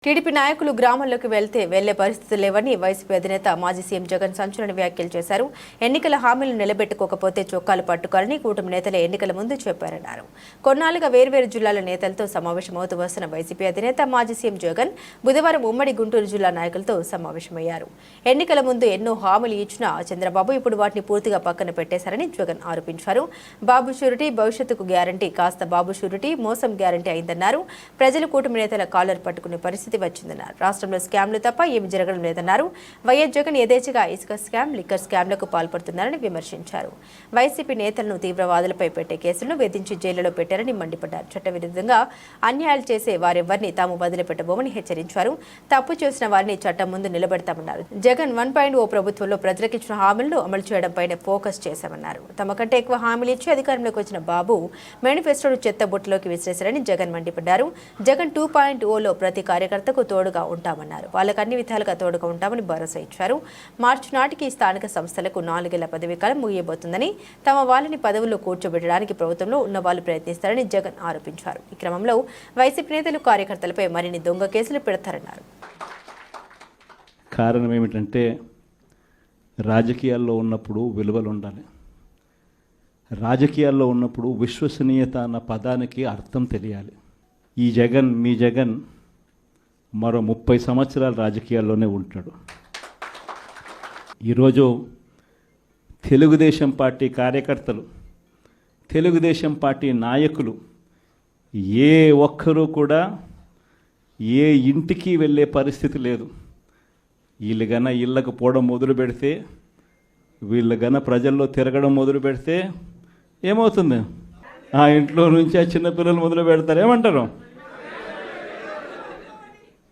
TDP నాయకులు గ్రామాల్లోకి వెళ్లే పరిస్థితులు లేవని వైసీపీ అధినేత మాజీ సీఎం జగన్ సంచలన వ్యాఖ్యలు చేశారు. ఎన్నికల హామీలను నిలబెట్టుకోకపోతే చొక్కాలు పట్టుకోవాలని కూటమి నేతలే ఎన్నికల ముందు చెప్పారన్నారు. కొన్నాళ్లుగా వేర్వేరు జిల్లాల నేతలతో సమావేశమవుతూ వస్తున్న వైసీపీ అధినేత మాజీ సీఎం జగన్ బుధవారం ఉమ్మడి గుంటూరు జిల్లా నాయకులతో సమావేశమయ్యారు. ఎన్నికల ముందు ఎన్నో హామీలు ఇచ్చిన చంద్రబాబు ఇప్పుడు వాటిని పూర్తిగా పక్కన పెట్టేశారని జగన్ ఆరోపించారు. బాబు షూరిటీ భవిష్యత్తుకు గ్యారంటీ కాస్త బాబు షూరిటీ మోసం గ్యారంటీ అయిందన్నారు. ప్రజలు కూటమి నేతల కాలర్ పట్టుకునే పరిస్థితి వచ్చిందన్నారు. రాష్ట్రంలో స్కామ్లు తప్ప ఏమి జరగడం లేదన్నారు. వైఎస్ జగన్ యథేచ్ఛగా ఇసుక స్కామ్, లిక్కర్ స్కామ్లకు పాల్పడుతున్నారని విమర్శించారు. వైసీపీ నేతలను తీవ్రవాదులపై పెట్టే కేసులను వేధించి జైలులో పెట్టారని మండిపడ్డారు. చట్టవిరుద్ధంగా అన్యాయాలు చేసే వారెవ్వరిని తాము వదిలిపెట్టబోమని హెచ్చరించారు. తప్పు చేసిన వారిని చట్టం ముందు నిలబెడతామన్నారు. జగన్ 1.0 ప్రభుత్వంలో ప్రజలకిచ్చిన హామీలను అమలు చేయడంపైనే ఫోకస్ చేశామన్నారు. తమ కంటే ఎక్కువ హామీలు ఇచ్చి అధికారంలోకి వచ్చిన బాబు మేనిఫెస్టోను చెత్తబుట్టలోకి విసిరేశారని జగన్ మండిపడ్డారు. జగన్ 2.0లో ప్రతి కార్యకర్తకు తోడుగా ఉంటామన్నారు. వాళ్ళకు అన్ని విధాలుగా తోడుగా ఉంటామని భరోసా ఇచ్చారు. మార్చి నాటికి స్థానిక సంస్థలకు 4 ఏళ్ల పదవీ కాలం ముగియబోతుందని, తమ వాళ్ళని పదవుల్లో కూర్చోబెట్టడానికి ప్రభుత్వంలో ఉన్న వాళ్ళు ప్రయత్నిస్తారని జగన్ ఆరోపించారు. ఈ క్రమంలో వైసీపీ నేతలు కార్యకర్తలపై మరిన్ని దొంగ కేసులు పెడతారన్నారు. కారణం ఏమిటంటే రాజకీయాల్లో ఉన్నప్పుడు విలువలు ఉండాలి. రాజకీయాల్లో ఉన్నప్పుడు విశ్వసనీయత అన్న పదానికి అర్థం తెలియాలి. ఈ జగన్, మీ జగన్ మరో 30 సంవత్సరాలు రాజకీయాల్లోనే ఉంటాడు. ఈరోజు తెలుగుదేశం పార్టీ కార్యకర్తలు, తెలుగుదేశం పార్టీ నాయకులు ఏ ఒక్కరూ కూడా ఏ ఇంటికి వెళ్ళే పరిస్థితి లేదు. వీళ్ళు గన ఇళ్ళకు పోవడం మొదలు పెడితే, వీళ్ళు గన ప్రజల్లో తిరగడం మొదలు పెడితే ఏమవుతుంది? ఆ ఇంట్లో నుంచి ఆ చిన్నపిల్లలు మొదలు పెడతారు. ఏమంటారు?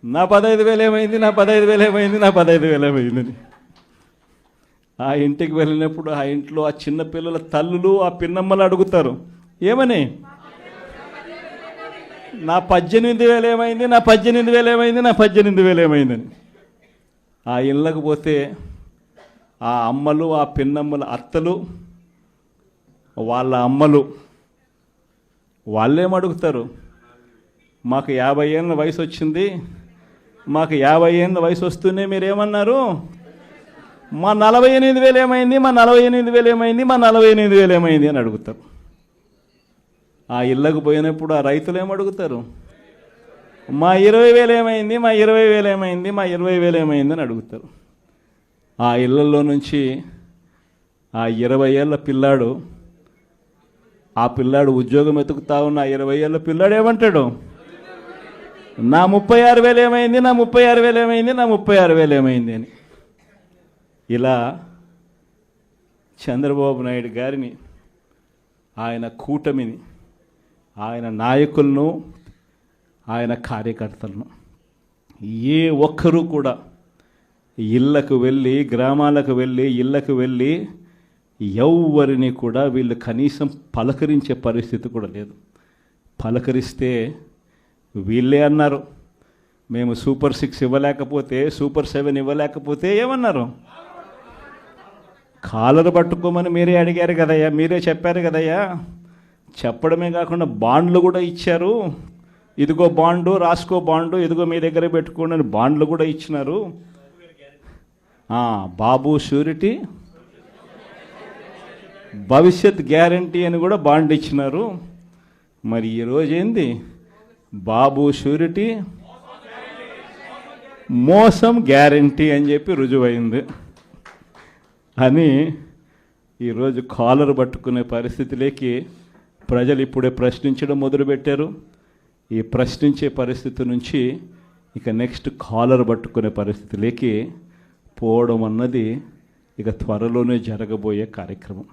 నా 15,000 ఏమైంది, నా 15,000 ఏమైంది, నా 15,000 ఏమైందని. ఆ ఇంటికి వెళ్ళినప్పుడు ఆ ఇంట్లో ఆ చిన్నపిల్లల తల్లులు, ఆ పిన్నమ్మలు అడుగుతారు. ఏమని? నా 18,000 ఏమైంది, నా 18,000 ఏమైంది, నా 18,000 ఏమైందని. ఆ ఇళ్ళకు పోతే ఆ అమ్మలు, ఆ పిన్నమ్మల అత్తలు, వాళ్ళ అమ్మలు వాళ్ళేమడుగుతారు? మాకు 50 ఏళ్ళ వయసు వచ్చింది, మాకు 50 ఏళ్ళ వయసు వస్తూనే మీరేమన్నారు? మా 48,000 ఏమైంది, మా 48,000 ఏమైంది, మా 48,000 ఏమైంది అని అడుగుతారు. ఆ ఇళ్ళకు పోయినప్పుడు ఆ రైతులు ఏమడుగుతారు? మా 20,000 ఏమైంది, మా 20,000 ఏమైంది, మా 20,000 ఏమైంది అని అడుగుతారు. ఆ ఇళ్ళల్లో నుంచి ఆ 20 ఏళ్ళ పిల్లాడు, ఆ పిల్లాడు ఉద్యోగం వెతుకుతా ఉన్న 20 ఏళ్ళ పిల్లాడు ఏమంటాడు? నా 36,000 ఏమైంది, నా 36,000 ఏమైంది, నా 36,000 ఏమైంది అని. ఇలా చంద్రబాబు నాయుడు గారిని, ఆయన కూటమిని, ఆయన నాయకులను, ఆయన కార్యకర్తలను ఏ ఒక్కరూ కూడా ఇళ్ళకు వెళ్ళి, గ్రామాలకు వెళ్ళి, ఇళ్ళకు వెళ్ళి ఎవరిని కూడా వీళ్ళు కనీసం పలకరించే పరిస్థితి కూడా లేదు. పలకరిస్తే వీళ్ళే అన్నారు, మేము సూపర్ 6 ఇవ్వలేకపోతే, సూపర్ 7 ఇవ్వలేకపోతే ఏమన్నారు? కాలర్ పట్టుకోమని మీరే అడిగారు కదయ్యా, మీరే చెప్పారు కదయ్యా. చెప్పడమే కాకుండా బాండ్లు కూడా ఇచ్చారు. ఇదిగో బాండు, రాసుకో బాండు, ఇదిగో మీ దగ్గర పెట్టుకోండి అని బాండ్లు కూడా ఇచ్చినారు. బాబు షూరిటీ భవిష్యత్ గ్యారంటీ అని కూడా బాండ్ ఇచ్చినారు. మరి ఈరోజు ఏంది? బాబు షూరిటీ మోసం గ్యారంటీ అని చెప్పి రుజువైంది అని ఈరోజు కాలర్ పట్టుకునే పరిస్థితిలోకి ప్రజలు ఇప్పుడే ప్రశ్నించడం మొదలుపెట్టారు. ఈ ప్రశ్నించే పరిస్థితి నుంచి ఇక నెక్స్ట్ కాలర్ పట్టుకునే పరిస్థితిలోకి పోవడం అన్నది ఇక త్వరలోనే జరగబోయే కార్యక్రమం.